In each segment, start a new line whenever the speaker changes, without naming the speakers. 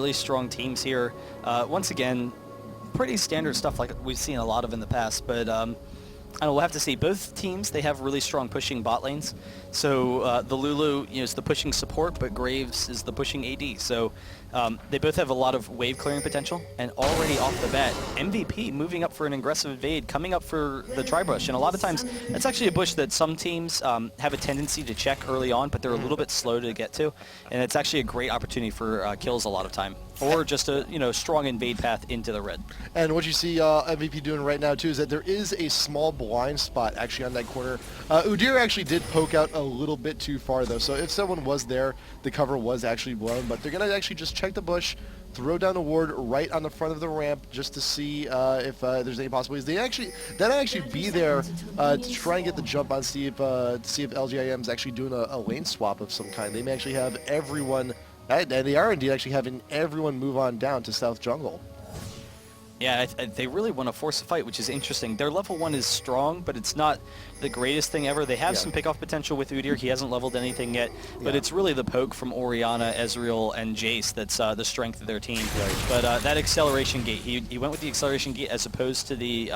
really strong teams here. Once again, pretty standard stuff like we've seen a lot of in the past, but and we'll have to see. Both teams, they have really strong pushing bot lanes. So the Lulu, is the pushing support, but Graves is the pushing AD. So they both have a lot of wave clearing potential. And already off the bat, MVP moving up for an aggressive invade, coming up for the tri-bush. And a lot of times, that's actually a bush that some teams have a tendency to check early on, but they're a little bit slow to get to. And it's actually a great opportunity for kills a lot of time. Or just a strong invade path into the red.
And what you see MVP doing right now too is that there is a small blind spot actually on that corner. Udyr actually did poke out a little bit too far though, so if someone was there, the cover was actually blown. But they're gonna actually just check the bush, throw down a ward right on the front of the ramp just to see if there's any possibilities. That'd actually be there to try and get the jump on, see if LGIM is actually doing a lane swap of some kind. They may actually have everyone. And they are indeed actually having everyone move on down to South Jungle.
Yeah, they really want to force a fight, which is interesting. Their level 1 is strong, but it's not the greatest thing ever. They have some pick-off potential with Udyr. He hasn't leveled anything yet, but it's really the poke from Orianna, Ezreal, and Jace that's the strength of their team.
Right.
But that acceleration gate, he went with the acceleration gate as opposed to the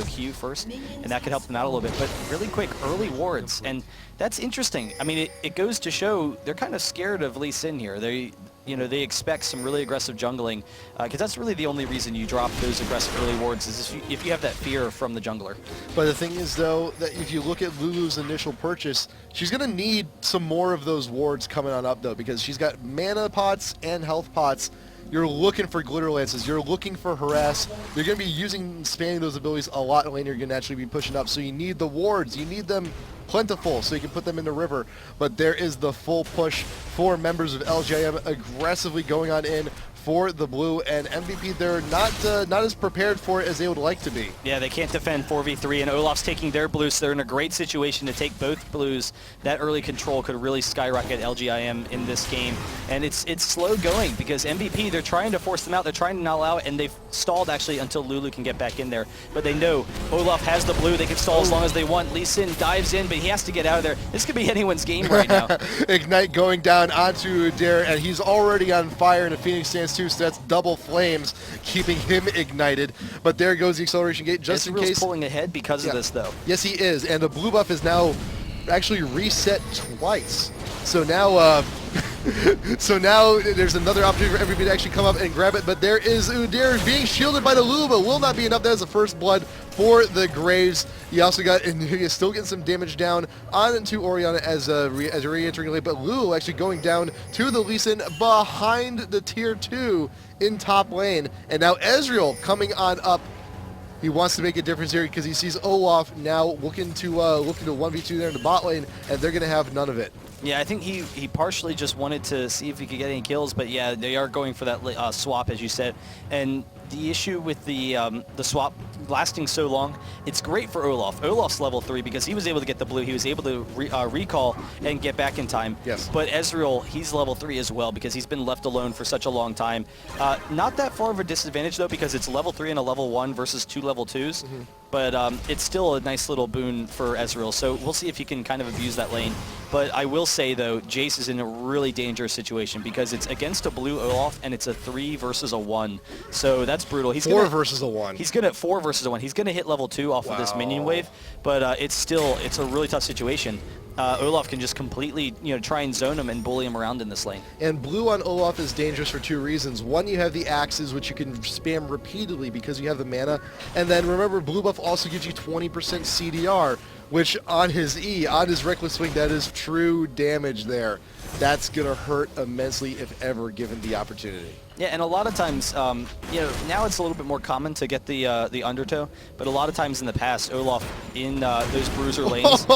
Q first, and that could help them out a little bit. But really quick, early wards, and that's interesting. I mean, it goes to show they're kind of scared of Lee Sin here. They expect some really aggressive jungling, because that's really the only reason you drop those aggressive early wards is if you have that fear from the jungler.
But the thing is, though, that if you look at Lulu's initial purchase, she's going to need some more of those wards coming on up, though, because she's got mana pots and health pots. You're looking for glitter lances. You're looking for harass. You're going to be spamming those abilities a lot in lane. You're going to naturally be pushing up. So you need the wards. You need them plentiful so you can put them in the river. But there is the full push for members of LGIM aggressively going on in for the blue, and MVP, they're not as prepared for it as they would like to be.
Yeah, they can't defend 4v3, and Olaf's taking their blues, so they're in a great situation to take both blues. That early control could really skyrocket LGIM in this game, and it's slow going because MVP, they're trying to force them out, they're trying to null out, and they've stalled actually until Lulu can get back in there. But they know Olaf has the blue, they can stall as long as they want. Lee Sin dives in, but he has to get out of there. This could be anyone's game right now.
Ignite going down onto Udyr, and he's already on fire in a Phoenix stance too, so that's double flames keeping him ignited. But there goes the acceleration gate just in case.
Pulling ahead because of this though.
Yes, he is, and the blue buff is now actually reset twice. So now there's another opportunity for everybody to actually come up and grab it, but there is Udyr being shielded by the Lulu, but will not be enough. That is the first blood for the Graves. He also got, and he is still getting some damage down onto Orianna as re-entering late, but Lulu actually going down to the Lee Sin behind the tier 2 in top lane, and now Ezreal coming on up. He wants to make a difference here because he sees Olaf now looking to 1v2 there in the bot lane, and they're going to have none of it.
Yeah, I think he partially just wanted to see if he could get any kills, but yeah, they are going for that swap, as you said. And the issue with the swap lasting so long, it's great for Olaf. Olaf's level 3 because he was able to get the blue. He was able to recall and get back in time.
Yes.
But Ezreal, he's level 3 as well because he's been left alone for such a long time. Not that far of a disadvantage, though, because it's level 3 and a level 1 versus 2 level 2s. Mm-hmm. But it's still a nice little boon for Ezreal. So we'll see if he can kind of abuse that lane. But I will say, though, Jace is in a really dangerous situation because it's against a blue Olaf, and it's a 3 versus a 1. So that's brutal. He's
4 versus a 1.
He's good at 4 versus a 1. He's going to hit level 2 off of this minion wave, but it's a really tough situation. Olaf can just completely, try and zone him and bully him around in this lane.
And blue on Olaf is dangerous for 2 reasons. One, you have the axes, which you can spam repeatedly because you have the mana. And then remember, blue buff also gives you 20% CDR, which on his on his reckless swing, that is true damage there. That's going to hurt immensely if ever given the opportunity.
Yeah, and a lot of times, now it's a little bit more common to get the undertow, but a lot of times in the past, Olaf in those bruiser lanes,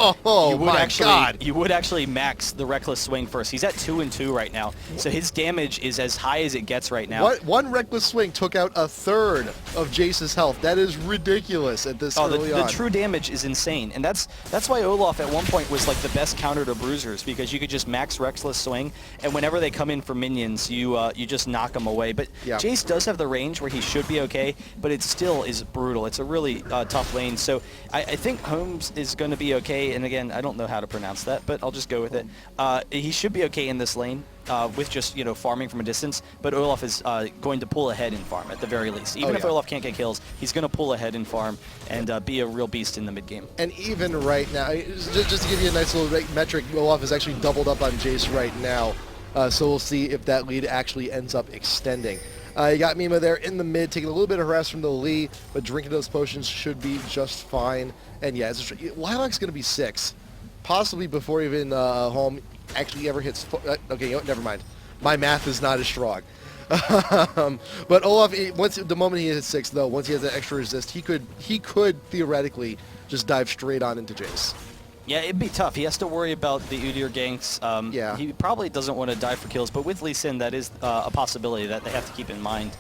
you would actually max the reckless swing first. He's at 2 and 2 right now, so his damage is as high as it gets right now.
One reckless swing took out a third of Jace's health. That is ridiculous at this early on.
The true damage is insane, and that's why Olaf at one point was like the best counter to bruisers, because you could just max reckless swing, and whenever they come in for minions, you just knock them away. But Jace does have the range where he should be okay, but it still is brutal. It's a really tough lane. So I think Holmes is going to be okay. And again, I don't know how to pronounce that, but I'll just go with it. He should be okay in this lane. with just, farming from a distance, but Olaf is going to pull ahead in farm at the very least. Even if
yeah.
Olaf can't get kills, he's going to pull ahead in farm and be a real beast in the mid game.
And even right now, just to give you a nice little metric, Olaf is actually doubled up on Jace right now. So we'll see if that lead actually ends up extending. You got Mima there in the mid, taking a little bit of harass from the Lee, but drinking those potions should be just fine. And yeah, Lilac's going to be 6, possibly before even home actually ever hits. Okay, never mind. My math is not as strong. But Olaf, the moment he hits 6, though, once he has that extra resist, he could theoretically just dive straight on into Jace.
Yeah, it'd be tough. He has to worry about the Udyr ganks.
Yeah.
He probably doesn't want to die for kills, but with Lee Sin, that is a possibility that they have to keep in mind.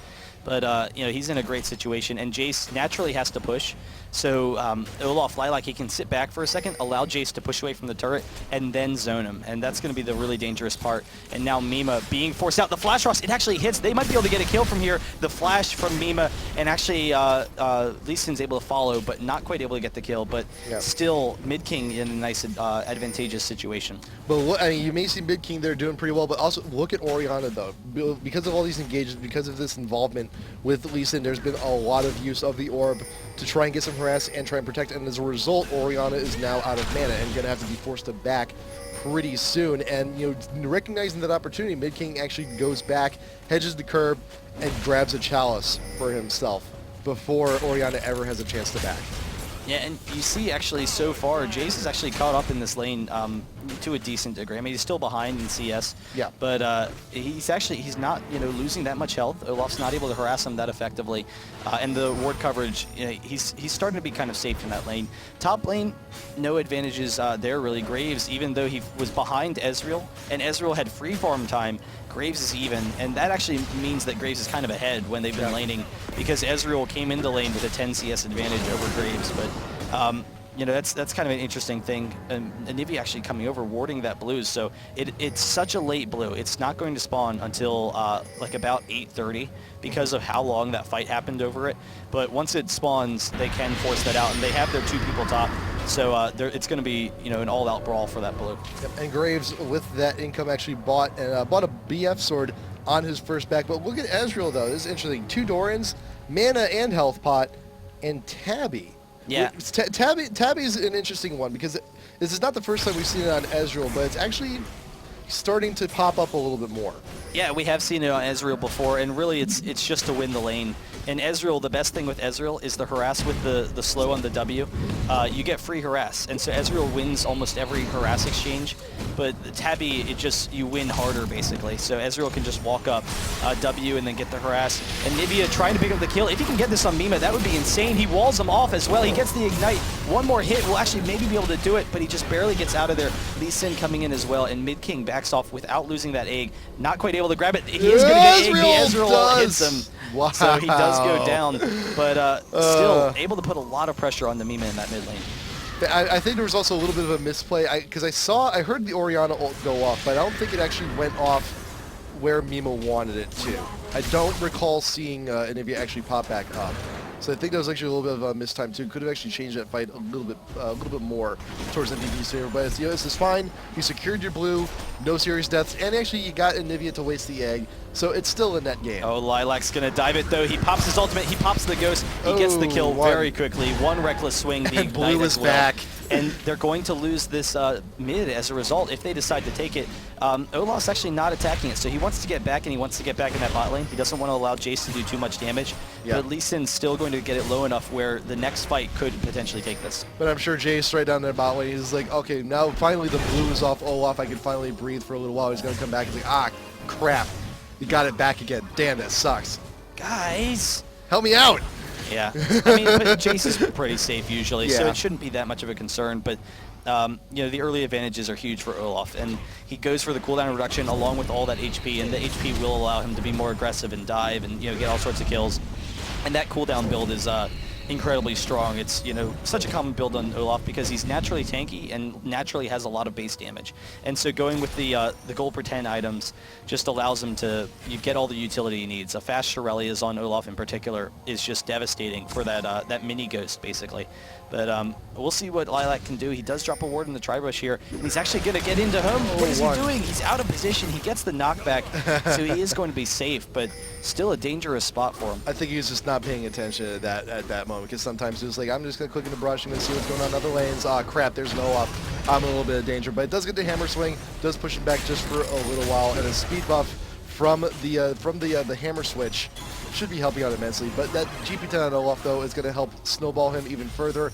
But, he's in a great situation, and Jace naturally has to push. So Olaf, Lilac, he can sit back for a second, allow Jace to push away from the turret, and then zone him. And that's going to be the really dangerous part. And now Mima being forced out. The Flash Ross, it actually hits. They might be able to get a kill from here. The Flash from Mima, and actually Lee Sin's able to follow, but not quite able to get the kill. But still, Mid King in a nice advantageous situation.
But look, I mean, you may see Mid King there doing pretty well, but also look at Orianna, though. Because of all these engagements, because of this involvement with Lee Sin, there's been a lot of use of the orb to try and get some harass and try and protect, and as a result, Orianna is now out of mana and going to have to be forced to back pretty soon. And recognizing that opportunity, Mid King actually goes back, hedges the curb, and grabs a chalice for himself before Orianna ever has a chance to back.
Yeah, and you see actually so far, Jace is actually caught up in this lane to a decent degree. I mean, he's still behind in CS, but he's not losing that much health. Olaf's not able to harass him that effectively, and the ward coverage, he's starting to be kind of safe in that lane. Top lane, no advantages there really. Graves, even though he was behind Ezreal, and Ezreal had free farm time, Graves is even, and that actually means that Graves is kind of ahead when they've been laning, because Ezreal came into lane with a 10 CS advantage over Graves. But that's kind of an interesting thing. And Nivea actually coming over, warding that blue. So it's such a late blue. It's not going to spawn until like about 8:30 because of how long that fight happened over it. But once it spawns, they can force that out, and they have their 2 people top. So it's going to be an all-out brawl for that blue.
Yep. And Graves, with that income, actually bought a BF sword on his first back. But look at Ezreal, though. This is interesting. 2 Dorans, mana and health pot, and Tabby.
Yeah.
Tabby is an interesting one because this is not the first time we've seen it on Ezreal, but it's actually starting to pop up a little bit more.
Yeah, we have seen it on Ezreal before, and really it's just to win the lane. And Ezreal, the best thing with Ezreal is the harass with the slow on the W. You get free harass, and so Ezreal wins almost every harass exchange. But the Tabby, you win harder basically. So Ezreal can just walk up W and then get the harass. And Nivea trying to pick up the kill. If he can get this on Mima, that would be insane. He walls him off as well. He gets the ignite. One more hit will actually maybe be able to do it, but he just barely gets out of there. Lee Sin coming in as well, and Mid King backs off without losing that egg. Not quite able to grab it. He is going to get egg. The Ezreal hits him. Wow. So he does go down, but still able to put a lot of pressure on the Mima in that mid lane.
I think there was also a little bit of a misplay because I heard the Orianna ult go off, but I don't think it actually went off where Mima wanted it to. I don't recall seeing Anivia actually pop back up. So I think that was actually a little bit of a mistime too. Could have actually changed that fight a little bit more towards NV's favor. But this is fine. You secured your blue, no serious deaths, and actually you got Anivia to waste the egg. So it's still a net game.
Oh, Lilac's gonna dive it though. He pops his ultimate. He pops the ghost. He gets the kill very quickly. One reckless swing. The
and blue is
well.
back.
And they're going to lose this mid as a result if they decide to take it. Olaf's actually not attacking it, so he wants to get back, and he wants to get back in that bot lane. He doesn't want to allow Jace to do too much damage, but Lee Sin's still going to get it low enough where the next fight could potentially take this.
But I'm sure Jace right down there bot lane, he's like, okay, now finally the blue is off Olaf. I can finally breathe for a little while. He's going to come back. He's like, ah, crap. You got it back again. Damn, that sucks.
Guys.
Help me out.
Yeah, I mean, but Jace is pretty safe usually, so
Yeah.
it shouldn't be that much of a concern. But the early advantages are huge for Olaf, and he goes for the cooldown reduction along with all that HP, and the HP will allow him to be more aggressive and dive and get all sorts of kills. And that cooldown build is incredibly strong. It's, you know, such a common build on Olaf because he's naturally tanky and naturally has a lot of base damage. And so going with the gold per 10 items just allows him to get all the utility he needs. A fast Shirelias on Olaf in particular is just devastating for that mini ghost basically. But we'll see what Lilac can do. He does drop a ward in the Tribush here, and he's actually going to get into him. What is he doing? He's out of position. He gets the knockback, so he is going to be safe, but still a dangerous spot for him.
I think he was just not paying attention to that at that moment, because sometimes he was like, I'm just going to click in the brush, I'm going to see what's going on in other lanes. Ah, crap, there's an Olaf. I'm in a little bit of danger, but it does get the hammer swing, does push him back just for a little while, and a speed buff from the hammer switch should be helping out immensely. But that GP10 on Olaf, though, is going to help snowball him even further.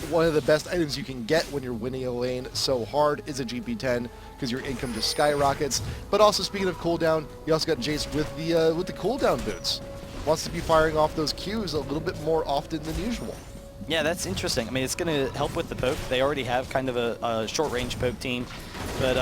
One of the best items you can get when you're winning a lane so hard is a GP10, because your income just skyrockets. But also, speaking of cooldown, you also got Jace with the cooldown boots. Wants to be firing off those Qs a little bit more often than usual.
Yeah, that's interesting. I mean, it's going to help with the poke. They already have kind of a short-range poke team, but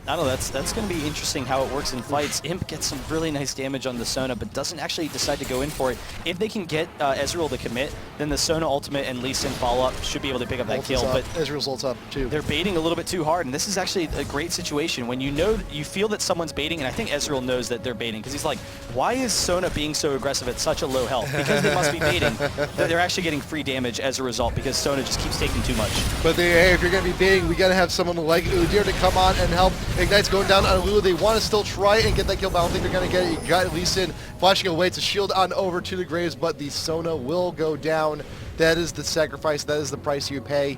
I don't know, that's going to be interesting how it works in fights. Imp gets some really nice damage on the Sona, but doesn't actually decide to go in for it. If they can get Ezreal to commit, then the Sona ultimate and Lee Sin follow-up should be able to pick up that kill. But
Ezreal's ult's up, too.
They're baiting a little bit too hard, and this is actually a great situation. When you feel that someone's baiting, and I think Ezreal knows that they're baiting, because he's like, why is Sona being so aggressive at such a low health? Because they must be baiting. They're actually getting free damage as a result, because Sona just keeps taking too much.
But hey, if you're going to be baiting, we got to have someone like Udyr to come on and help. Ignite's going down on Lulu. They want to still try and get that kill, but I don't think they're going to get it. You got Lee Sin flashing away to shield on over to the Graves, but the Sona will go down. That is the sacrifice. That is the price you pay.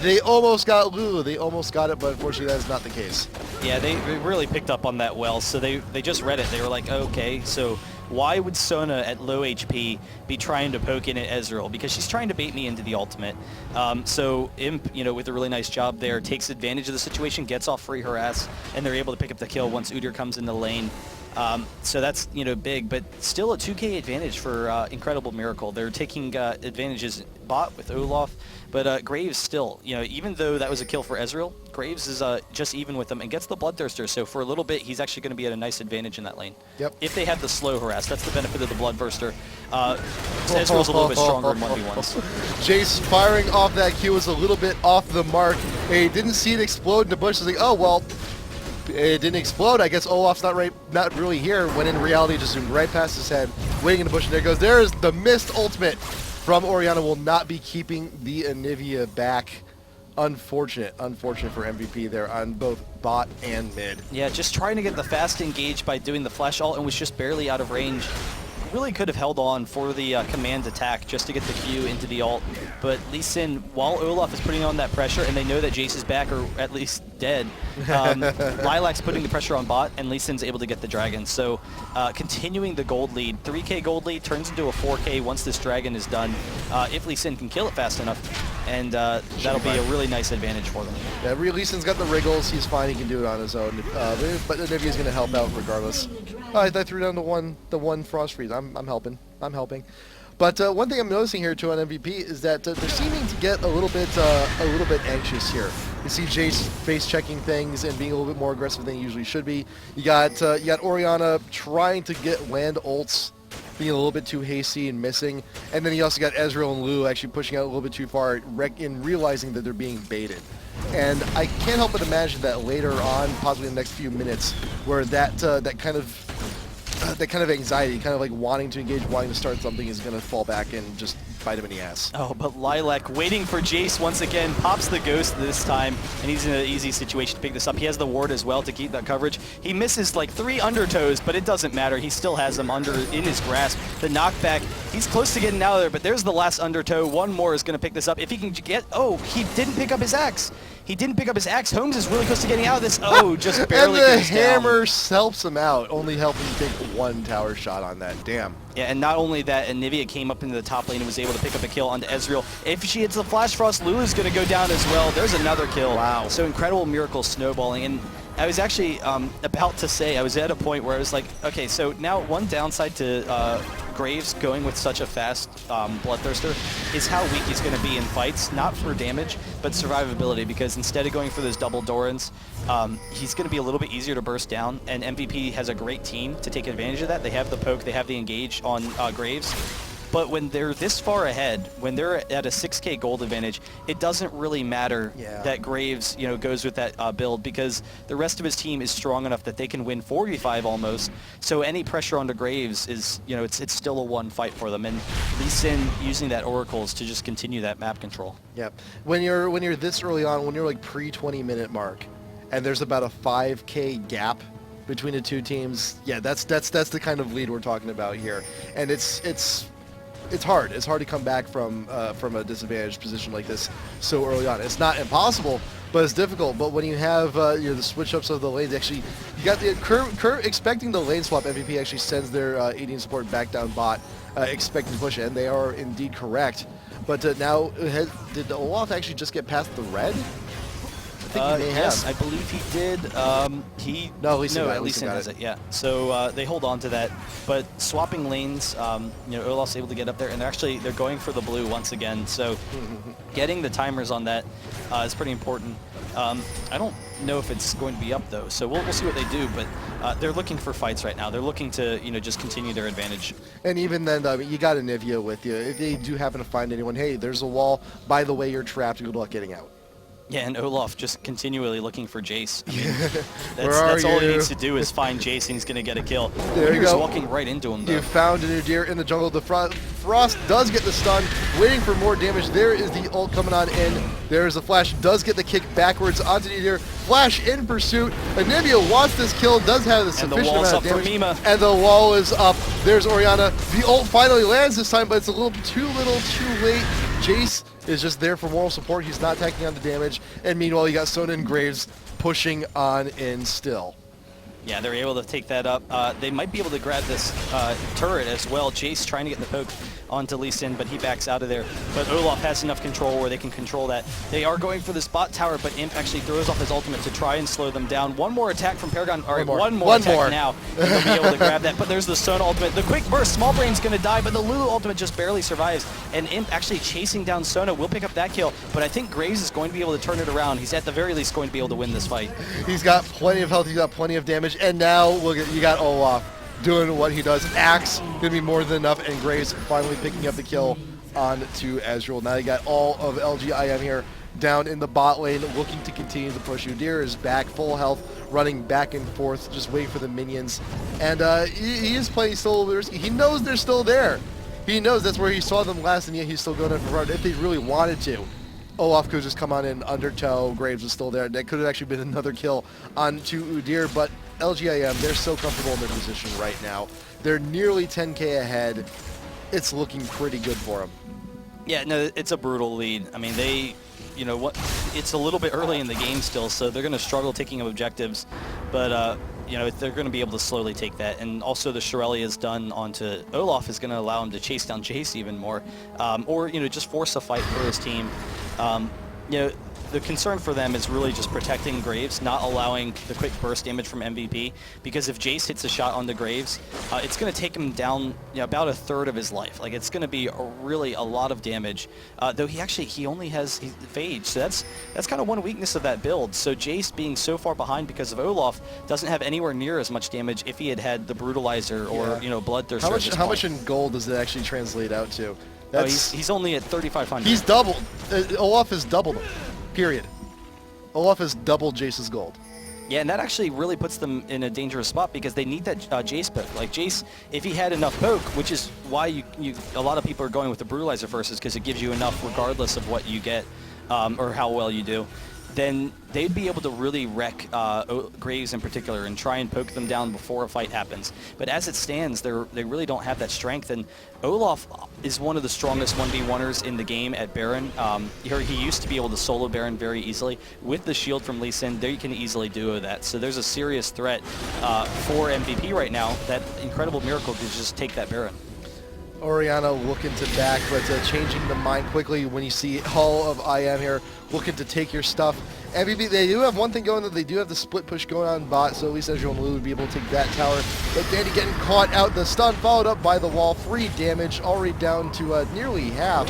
They almost got Lulu. They almost got it, but unfortunately that is not the case.
Yeah, they really picked up on that well, so they just read it. They were like, okay, so why would Sona at low HP be trying to poke in at Ezreal? Because she's trying to bait me into the ultimate. So Imp, you know, with a really nice job there, takes advantage of the situation, gets off free harass, and they're able to pick up the kill once Udyr comes in the lane. So that's, you know, big, but still a 2k advantage for Incredible Miracle. They're taking advantages bot with Olaf, but Graves still, you know, even though that was a kill for Ezreal, Graves is just even with them and gets the Bloodthirster, so for a little bit he's actually going to be at a nice advantage in that lane.
Yep.
If they have the slow harass, that's the benefit of the Bloodthirster. Ezreal's a little bit stronger in 1v1s.
Jace firing off that Q was a little bit off the mark. He didn't see it explode in the bush. He's like, oh, well, it didn't explode. I guess Olaf's not really here, when in reality just zoomed right past his head, waiting in the bush, and there goes. There's the missed ultimate from Orianna. Will not be keeping the Anivia back. Unfortunate for MVP there on both bot and mid.
Yeah, just trying to get the fast engage by doing the flash ult and was just barely out of range. Really could have held on for the command attack just to get the Q into the ult, but Lee Sin, while Olaf is putting on that pressure and they know that Jace is back or at least dead, Lilac's putting the pressure on bot and Lee Sin's able to get the dragon. So continuing the gold lead, 3k gold lead turns into a 4k once this dragon is done, if Lee Sin can kill it fast enough, and that'll be a really nice advantage for them.
Yeah, Lee Sin's got the wriggles, he's fine, he can do it on his own, but Anivia's going to help out regardless. I threw down the one Frost Freeze. I'm helping. But one thing I'm noticing here too on MVP is that they're seeming to get a little bit anxious here. You see Jace face checking things and being a little bit more aggressive than he usually should be. You got Orianna trying to get land ults, being a little bit too hasty and missing, and then you also got Ezreal and Lulu actually pushing out a little bit too far in realizing that they're being baited. And I can't help but imagine that later on, possibly in the next few minutes, where that kind of anxiety, kind of like wanting to engage, wanting to start something, is going to fall back and just bite him in the ass.
Oh, but Lilac waiting for Jace once again, pops the ghost this time, and he's in an easy situation to pick this up. He has the ward as well to keep that coverage. He misses like 3 undertows, but it doesn't matter. He still has them in his grasp. The knockback, he's close to getting out of there, but there's the last undertow. One more is going to pick this up. If he can get, oh, he didn't pick up his axe. He didn't pick up his axe. Holmes is really close to getting out of this. Oh, just barely
and the
goes
hammer
down.
helps him out, only helping him take 1 tower shot on that. Damn.
Yeah, and not only that, Anivia came up into the top lane and was able to pick up a kill onto Ezreal. If she hits the Flash Frost, Lulu's going to go down as well. There's another kill.
Wow.
So Incredible Miracle snowballing. And I was actually about to say, I was at a point where I was like, okay, so now one downside to Graves going with such a fast Bloodthirster is how weak he's going to be in fights, not for damage, but survivability, because instead of going for those double Dorans, he's going to be a little bit easier to burst down, and MVP has a great team to take advantage of that. They have the poke, they have the engage on Graves, But when they're this far ahead, when they're at a 6K gold advantage, it doesn't really matter that Graves, goes with that build, because the rest of his team is strong enough that they can win 4v5 almost. So any pressure onto Graves is, it's still a one fight for them. And Lee Sin using that oracles to just continue that map control.
Yeah. When you're this early on, when you're like pre-20-minute mark, and there's about a 5K gap between the two teams, that's the kind of lead we're talking about here. And it's hard. It's hard to come back from a disadvantaged position like this so early on. It's not impossible, but it's difficult. But when you have the switch-ups of the lanes, actually, you got the expecting the lane swap. MVP actually sends their AD support back down bot, expecting to push it, and they are indeed correct. But now, did Olaf actually just get past the red? I think he may
yes,
have.
I believe he did. At least has it. Yeah. So they hold on to that, but swapping lanes, Olaf's able to get up there, and they're going for the blue once again. So getting the timers on that is pretty important. I don't know if it's going to be up though, so we'll see what they do. But they're looking for fights right now. They're looking to just continue their advantage.
And even then, you got a Nivea with you. If they do happen to find anyone, hey, there's a wall. By the way, you're trapped. Good luck getting out.
Yeah, and Olaf just continually looking for Jace. I mean,
that's
all he needs to do is find Jace, and he's going to get a kill.
There you go.
Walking right into him, though.
You found a new deer in the jungle. The Frost does get the stun, waiting for more damage. There is the ult coming on in. There is the flash, does get the kick backwards onto the deer. Flash in pursuit. Anivia wants this kill, does have the sufficient amount of damage. And the wall is up. There's Orianna. The ult finally lands this time, but it's a little too late. Jace is just there for moral support. He's not tacking on the damage. And meanwhile, you got Sona and Graves pushing on in still.
Yeah, they're able to take that up. They might be able to grab this turret as well. Jace trying to get the poke onto Lee Sin, but he backs out of there. But Olaf has enough control where they can control that. They are going for this bot tower, but Imp actually throws off his ultimate to try and slow them down. One more attack from Paragon. All right, one more attack now. And they'll be able to grab that. But there's the Sona ultimate. The quick burst, Small Brain's going to die, but the Lulu ultimate just barely survives. And Imp actually chasing down Sona will pick up that kill. But I think Graves is going to be able to turn it around. He's at the very least going to be able to win this fight.
He's got plenty of health. He's got plenty of damage. And now you got Olaf doing what he does. Axe going to be more than enough, and Graves finally picking up the kill onto Ezreal. Now you got all of LGIM here down in the bot lane looking to continue the push. Udyr is back, full health, running back and forth, just waiting for the minions. And he is playing still a little bit risky. He knows they're still there. He knows that's where he saw them last, and yet he's still going in for hard if they really wanted to. Olaf could just come on in undertow. Graves is still there. That could have actually been another kill onto Udyr, but LGIM, they're so comfortable in their position right now. They're nearly 10K ahead. It's looking pretty good for them.
Yeah, no, it's a brutal lead. I mean, it's a little bit early in the game still, so they're going to struggle taking up objectives. But, they're going to be able to slowly take that. And also the Shirelli is done onto Olaf is going to allow him to chase down Jace even more. Or, just force a fight for his team. The concern for them is really just protecting Graves, not allowing the quick burst damage from MVP, because if Jace hits a shot on the Graves, it's going to take him down about a third of his life. Like, it's going to be really a lot of damage, though he only has Phage, so that's kind of one weakness of that build. So Jace being so far behind because of Olaf doesn't have anywhere near as much damage if he had the Brutalizer or Bloodthirster.
How much in gold does it actually translate out to?
He's only at 3,500.
He's doubled. Olaf has doubled him. Period. Olaf has doubled Jace's gold.
Yeah, and that actually really puts them in a dangerous spot because they need that Jace poke. Like Jace, if he had enough poke, which is why a lot of people are going with the Brutalizer first, is because it gives you enough regardless of what you get or how well you do, then they'd be able to really wreck Graves in particular and try and poke them down before a fight happens. But as it stands, they really don't have that strength, and Olaf is one of the strongest 1v1ers in the game at Baron. He used to be able to solo Baron very easily. With the shield from Lee Sin, they can easily duo that. So there's a serious threat for MVP right now. That incredible miracle could just take that Baron.
Orianna looking to back, but changing the mind quickly when you see all of IM here looking to take your stuff. MVP, they do have one thing going, that they do have the split push going on bot, so at least Ezreal and Lulu would be able to take that tower. But Danny getting caught out, the stun followed up by the wall, free damage, already down to nearly half.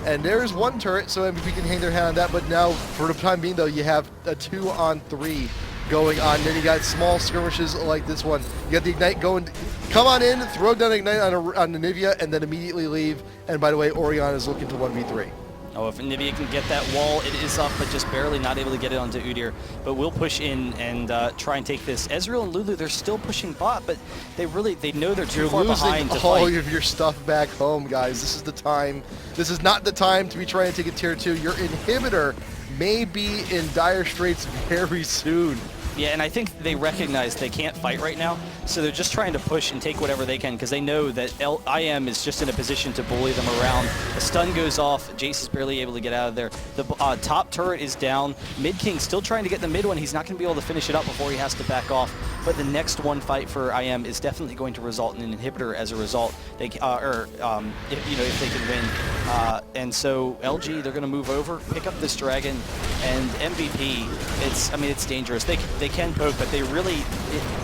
And there's one turret, so MVP can hang their hat on that, but now, for the time being though, you have a 2-on-3 going on. Then you got small skirmishes like this one. You got the Ignite going. Come on in, throw down Ignite on Nivea, and then immediately leave. And by the way, Oriana is looking to 1v3.
Oh, if Nivea can get that wall, it is up, but just barely not able to get it onto Udyr. But we'll push in and try and take this. Ezreal and Lulu, they're still pushing bot, but they know they're too far behind to
all
fight.
of your stuff back home, guys. This is the time. This is not the time to be trying to take a tier 2. Your inhibitor may be in dire straits very soon.
Yeah, and I think they recognize they can't fight right now, so they're just trying to push and take whatever they can because they know that IM is just in a position to bully them around. The stun goes off. Jace is barely able to get out of there. The top turret is down. Mid King still trying to get the mid one. He's not going to be able to finish it up before he has to back off. But the next one fight for IM is definitely going to result in an inhibitor as a result. They, if they can win. And so LG, they're going to move over, pick up this dragon, and MVP. It's dangerous. They can poke, but they really,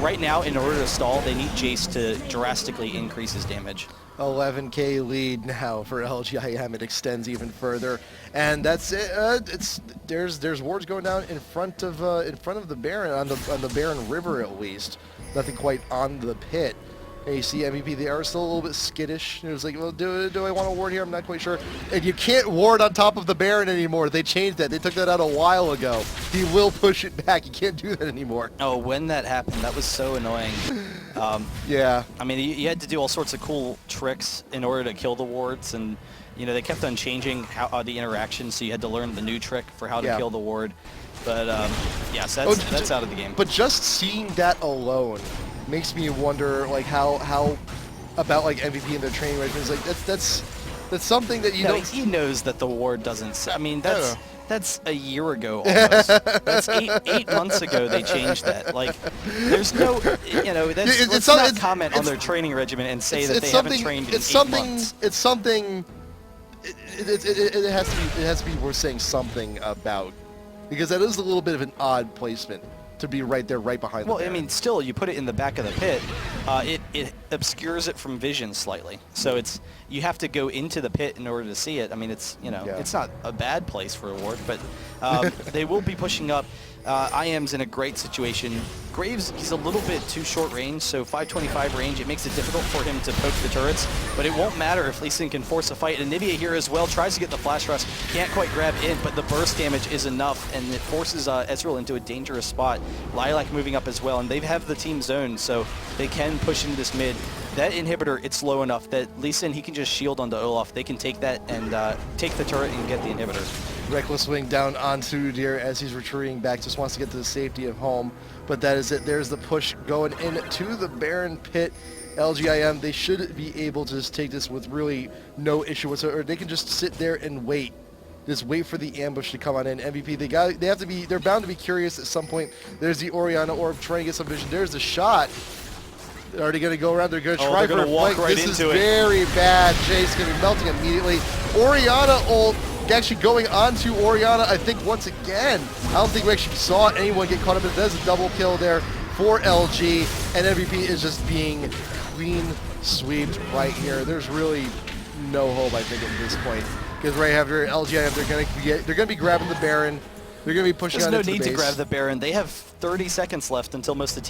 right now, in order to stall, they need Jace to drastically increase his damage.
11k lead now for LGIM. It extends even further, and that's it. There's wards going down in front of the Baron on the Baron River at least. Nothing quite on the pit. And you see MVP, they are still a little bit skittish. It was like, well, do I want to ward here? I'm not quite sure. And you can't ward on top of the Baron anymore. They changed that. They took that out a while ago. He will push it back. You can't do that anymore.
Oh, when that happened, that was so annoying.
Yeah.
I mean, you had to do all sorts of cool tricks in order to kill the wards, and they kept on changing how the interaction, so you had to learn the new trick for how to kill the ward. But yes, that's out of the game.
But just seeing that alone makes me wonder, like, how about like MVP and their training regimens. Like that's something that you don't.
He knows that the ward doesn't. I mean, that's a year ago almost. That's eight months ago they changed that. Like, there's no, let's not comment on their training regimen and say that they haven't trained in 8 months.
It's something. It has to be worth saying something about, because that is a little bit of an odd placement to be right there, right behind the Baron.
I mean, still, you put it in the back of the pit, it obscures it from vision slightly. So you have to go into the pit in order to see it. I mean, it's not a bad place for a ward, but they will be pushing up. IM's in a great situation. Graves, he's a little bit too short range, so 525 range, it makes it difficult for him to poke the turrets, but it won't matter if Lee Sin can force a fight. And Nivea here as well tries to get the flash rush, can't quite grab in, but the burst damage is enough, and it forces Ezreal into a dangerous spot. Lilac moving up as well, and they have the team zone, so they can push into this mid. That inhibitor, it's low enough that Lee Sin, he can just shield onto Olaf. They can take that and take the turret and get the inhibitor.
Reckless swing down onto Udyr as he's retreating back, just wants to get to the safety of home. But that is it. There's the push going into the Baron pit. LGIM, they should be able to just take this with really no issue whatsoever. They can just sit there and wait. Just wait for the ambush to come on in. MVP, they're bound to be curious at some point. There's the Oriana orb trying to get some vision. There's the shot. They're already going to go around. They're going to try for a flank.
Right
this is
into it.
very bad. Jay's going to be melting immediately. Oriana ult actually going on to Oriana, I think, once again. I don't think we actually saw anyone get caught up in it. There's a double kill there for LG, and MVP is just being clean sweeped right here. There's really no hope, I think, at this point, because right after LGIM, they're going to be grabbing the Baron. They're going to be pushing on into the base.
There's no need to grab the Baron. They have 30 seconds left until most of the team